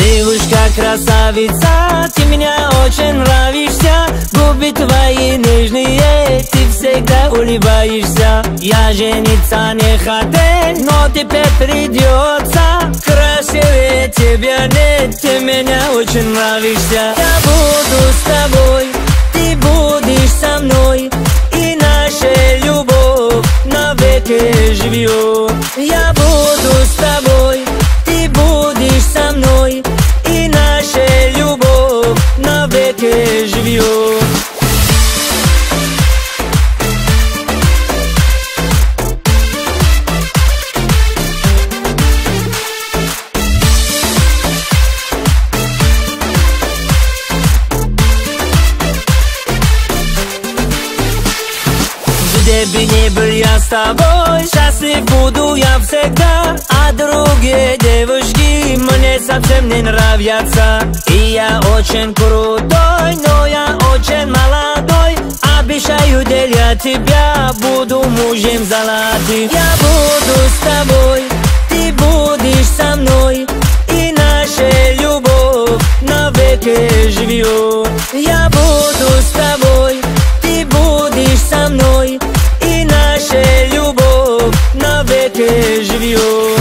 Девушка красавица, ты меня очень нравишься. Губы твои нежные, ты всегда улыбаешься. Я жениться не хотел, но теперь придется. Красивее тебя нет, ты меня очень нравишься. Я буду с тобой, ты будешь со мной, и наша любовь навеки живет. Я буду с тобой, ты будешь со мной, и наша любовь навеки живет. Где бы ни был я с тобой, счастлив буду я всегда. А другие девушки мне совсем не нравятся. И я очень крутой, но я очень молодой. Обещаю, для тебя буду мужем золотым. Я буду с тобой, ты будешь со мной, и наша любовь навеки живет. Я буду с тобой, ты будешь со мной, и наша любовь навеки живет.